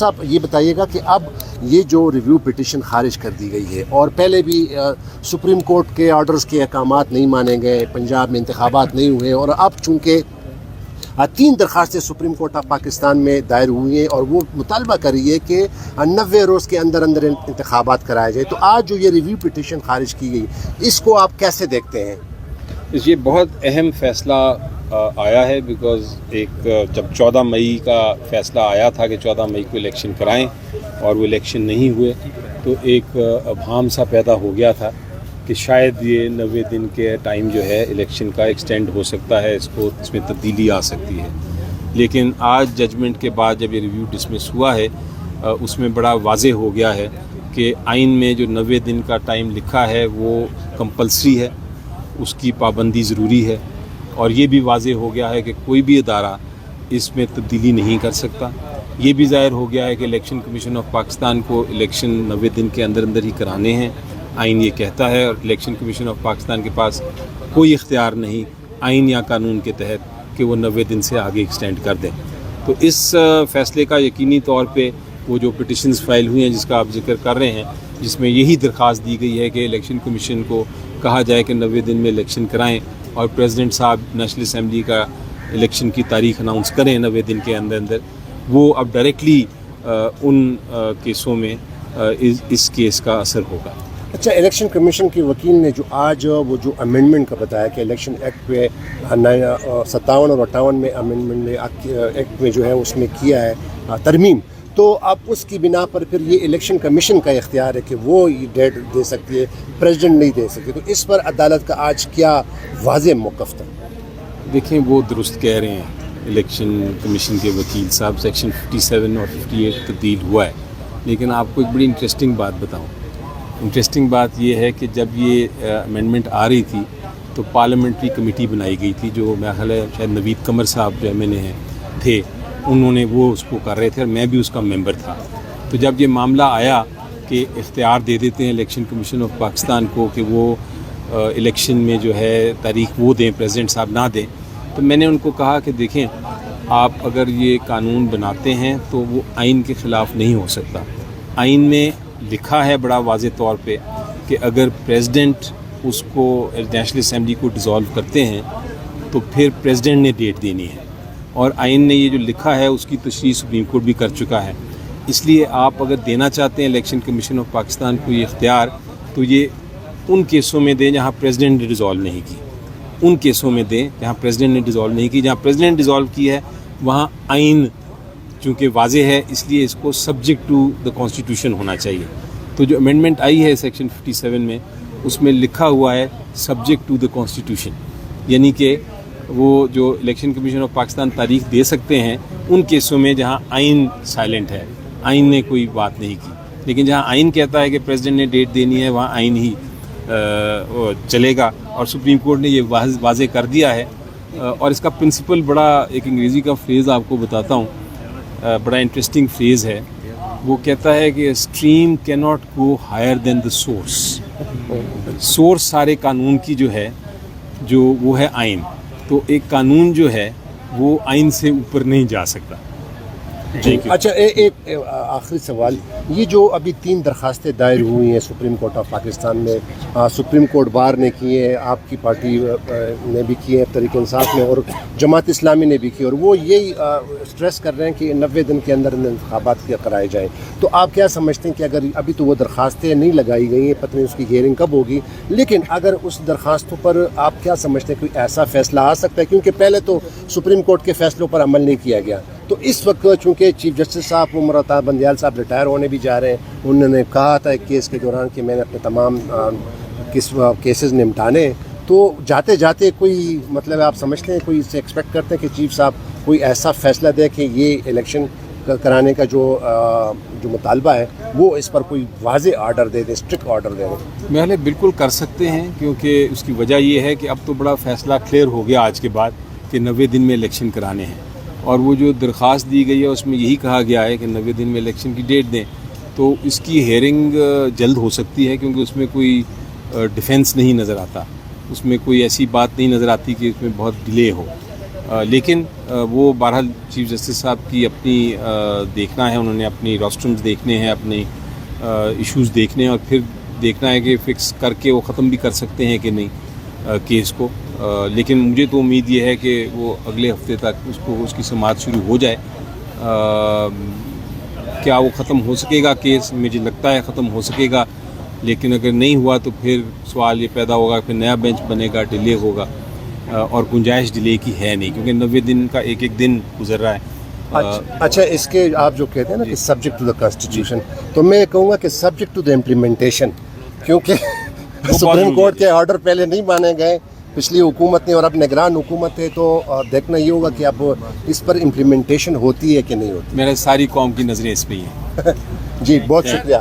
صاحب یہ بتائیے گا کہ اب یہ جو ریویو پٹیشن خارج کر دی گئی ہے اور پہلے بھی سپریم کورٹ کے آرڈرز کے احکامات نہیں مانے گئے، پنجاب میں انتخابات نہیں ہوئے، اور اب چونکہ 3 درخواستیں سپریم کورٹ آف پاکستان میں دائر ہوئی ہیں اور وہ مطالبہ کر رہی ہے کہ 90 روز کے اندر انتخابات کرائے جائے، تو آج جو یہ ریویو پٹیشن خارج کی گئی اس کو آپ کیسے دیکھتے ہیں؟ یہ بہت اہم فیصلہ آیا ہے، بیکاز جب 14 مئی کا فیصلہ آیا تھا کہ 14 مئی کو الیکشن کرائیں اور وہ الیکشن نہیں ہوئے، تو ایک ابہام سا پیدا ہو گیا تھا کہ شاید یہ 90 دن کے ٹائم جو ہے الیکشن کا ایکسٹینڈ ہو سکتا ہے، اس میں تبدیلی آ سکتی ہے۔ لیکن آج ججمنٹ کے بعد جب یہ ریویو ڈسمس ہوا ہے، اس میں بڑا واضح ہو گیا ہے کہ آئین میں جو 90 دن کا ٹائم لکھا ہے وہ کمپلسری ہے، اس کی پابندی ضروری ہے، اور یہ بھی واضح ہو گیا ہے کہ کوئی بھی ادارہ اس میں تبدیلی نہیں کر سکتا۔ یہ بھی ظاہر ہو گیا ہے کہ الیکشن کمیشن آف پاکستان کو الیکشن 90 دن کے اندر ہی کرانے ہیں، آئین یہ کہتا ہے، اور الیکشن کمیشن آف پاکستان کے پاس کوئی اختیار نہیں آئین یا قانون کے تحت کہ وہ 90 دن سے آگے ایکسٹینڈ کر دیں۔ تو اس فیصلے کا یقینی طور پہ وہ جو پٹیشنز فائل ہوئی ہیں جس کا آپ ذکر کر رہے ہیں، جس میں یہی درخواست دی گئی ہے کہ الیکشن کمیشن کو کہا جائے کہ 90 دن میں الیکشن کرائیں، اور پریزیڈنٹ صاحب نیشنل اسمبلی کا الیکشن کی تاریخ اناؤنس کریں 90 دن کے اندر، وہ اب ڈائریکٹلی ان کیسوں میں اس کیس کا اثر ہوگا۔ اچھا، الیکشن کمیشن کے وکیل نے جو آج وہ جو امینڈمنٹ کا بتایا کہ الیکشن ایکٹ پہ 57 اور 58 میں امینڈمنٹ ایکٹ میں جو ہے اس میں کیا ہے ترمیم، تو اب اس کی بنا پر پھر یہ الیکشن کمیشن کا اختیار ہے کہ وہ یہ ڈیٹ دے سکتی ہے، پریزیڈنٹ نہیں دے سکتی، تو اس پر عدالت کا آج کیا واضح موقف تھا؟ دیکھیں، وہ درست کہہ رہے ہیں الیکشن کمیشن کے وکیل صاحب، سیکشن 57 اور 58 تبدیل ہوا ہے، لیکن آپ کو ایک بڑی انٹرسٹنگ بات بتاؤں۔ انٹرسٹنگ بات یہ ہے کہ جب یہ امینڈمنٹ آ رہی تھی تو پارلیمنٹری کمیٹی بنائی گئی تھی، جو میرا خیال ہے شاید نوید قمر صاحب جو ایم این اے تھے، انہوں نے وہ اس کو کر رہے تھے، اور میں بھی اس کا ممبر تھا۔ تو جب یہ معاملہ آیا کہ اختیار دے دیتے ہیں الیکشن کمیشن آف پاکستان کو کہ وہ الیکشن میں جو ہے تاریخ وہ دیں، پریزیڈنٹ صاحب نہ دیں، تو میں نے ان کو کہا کہ دیکھیں، آپ اگر یہ قانون بناتے ہیں تو وہ آئین کے خلاف نہیں ہو سکتا۔ آئین میں لکھا ہے بڑا واضح طور پہ کہ اگر پریزیڈنٹ اس کو نیشنل اسمبلی کو ڈیزالو کرتے ہیں تو پھر پریزیڈنٹ نے ڈیٹ دینی ہے، اور آئین نے یہ جو لکھا ہے اس کی تشریح سپریم کورٹ بھی کر چکا ہے۔ اس لیے آپ اگر دینا چاہتے ہیں الیکشن کمیشن آف پاکستان کو یہ اختیار، تو یہ ان کیسوں میں دیں جہاں پریزیڈنٹ نے ڈیزالو نہیں کی، ان کیسوں میں دیں جہاں پریزیڈنٹ نے ڈیزالو نہیں کی۔ جہاں پریزیڈنٹ ڈیزالو کی ہے وہاں آئین چونکہ واضح ہے، اس لیے اس کو سبجیکٹ ٹو دا کانسٹیٹیوشن ہونا چاہیے۔ تو جو امینڈمنٹ آئی ہے سیکشن 57 میں، اس میں لکھا ہوا ہے سبجیکٹ ٹو دا کانسٹیٹیوشن، یعنی کہ وہ جو الیکشن کمیشن آف پاکستان تاریخ دے سکتے ہیں ان کیسوں میں جہاں آئین سائلنٹ ہے، آئین نے کوئی بات نہیں کی، لیکن جہاں آئین کہتا ہے کہ پریزیڈنٹ نے ڈیٹ دینی ہے وہاں آئین ہی چلے گا، اور سپریم کورٹ نے یہ واضح کر دیا ہے۔ اور اس کا پرنسپل بڑا، ایک انگریزی کا فریز آپ کو بتاتا ہوں، بڑا انٹرسٹنگ فریز ہے، وہ کہتا ہے کہ اسٹریم کی not go higher than the source. Source سارے قانون کی جو ہے وہ ہے آئین، تو ایک قانون جو ہے وہ آئین سے اوپر نہیں جا سکتا۔ اچھا، ایک آخری سوال، یہ جو ابھی 3 درخواستیں دائر ہوئی ہیں سپریم کورٹ آف پاکستان میں، سپریم کورٹ بار نے کی ہے، آپ کی پارٹی نے بھی کی ہے، تحریک انصاف نے، اور جماعت اسلامی نے بھی کی، اور وہ یہی اسٹریس کر رہے ہیں کہ 90 دن کے اندر انتخابات کرائے جائیں، تو آپ کیا سمجھتے ہیں کہ اگر ابھی تو وہ درخواستیں نہیں لگائی گئی ہیں، پتہ نہیں اس کی ہیئرنگ کب ہوگی، لیکن اگر اس درخواستوں پر آپ کیا سمجھتے ہیں کوئی ایسا فیصلہ آ سکتا ہے؟ کیونکہ پہلے تو سپریم کورٹ کے فیصلوں پر عمل نہیں کیا گیا، تو اس وقت چونکہ چیف جسٹس صاحب عمر عطا بندیال صاحب ریٹائر ہونے بھی جا رہے ہیں، انہوں نے کہا تھا ایک کیس کے دوران کہ میں نے اپنے تمام کیسز نمٹانے، تو جاتے جاتے کوئی مطلب آپ سمجھتے ہیں، کوئی اسے ایکسپیکٹ کرتے ہیں کہ چیف صاحب کوئی ایسا فیصلہ دے کہ یہ الیکشن کرانے کا جو مطالبہ ہے وہ اس پر کوئی واضح آرڈر دے دیں، اسٹرکٹ آرڈر دے دیں؟ میں بالکل کر سکتے ہیں، کیونکہ اس کی وجہ یہ ہے کہ اب تو بڑا فیصلہ کلیئر ہو گیا آج کے بعد کہ 90 دن میں الیکشن کرانے ہیں، اور وہ جو درخواست دی گئی ہے اس میں یہی کہا گیا ہے کہ 90 دن میں الیکشن کی ڈیٹ دیں، تو اس کی ہیئرنگ جلد ہو سکتی ہے، کیونکہ اس میں کوئی ڈیفینس نہیں نظر آتا، اس میں کوئی ایسی بات نہیں نظر آتی کہ اس میں بہت ڈیلے ہو۔ لیکن وہ بہرحال چیف جسٹس صاحب کی اپنی دیکھنا ہے, انہوں نے اپنی روسٹرمز دیکھنے ہیں, اپنے ایشوز دیکھنے ہیں, اور پھر دیکھنا ہے کہ فکس کر کے وہ ختم بھی کر سکتے ہیں کہ نہیں کیس کو. لیکن مجھے تو امید یہ ہے کہ وہ اگلے ہفتے تک اس کی سماعت شروع ہو جائے. کیا وہ ختم ہو سکے گا کیس؟ مجھے لگتا ہے ختم ہو سکے گا, لیکن اگر نہیں ہوا تو پھر سوال یہ پیدا ہوگا, پھر نیا بینچ بنے گا, ڈیلے ہوگا, اور گنجائش ڈیلے کی ہے نہیں, کیونکہ 90 دن کا ایک دن گزر رہا ہے. اچھا, اس کے آپ جو کہتے ہیں نا کہ سبجیکٹ ٹو دا کانسٹیٹیوشن, تو میں کہوں گا کہ سبجیکٹ ٹو دا امپلیمنٹیشن, کیونکہ سپریم کورٹ کے آرڈر پہلے نہیں مانے گئے پچھلی حکومت نے, اور اب نگران حکومت ہے, تو دیکھنا یہ ہوگا کہ اب اس پر امپلیمنٹیشن ہوتی ہے کہ نہیں ہوتی. میرے ساری قوم کی نظریں اس پہ ہی ہیں. جی, بہت شکریہ.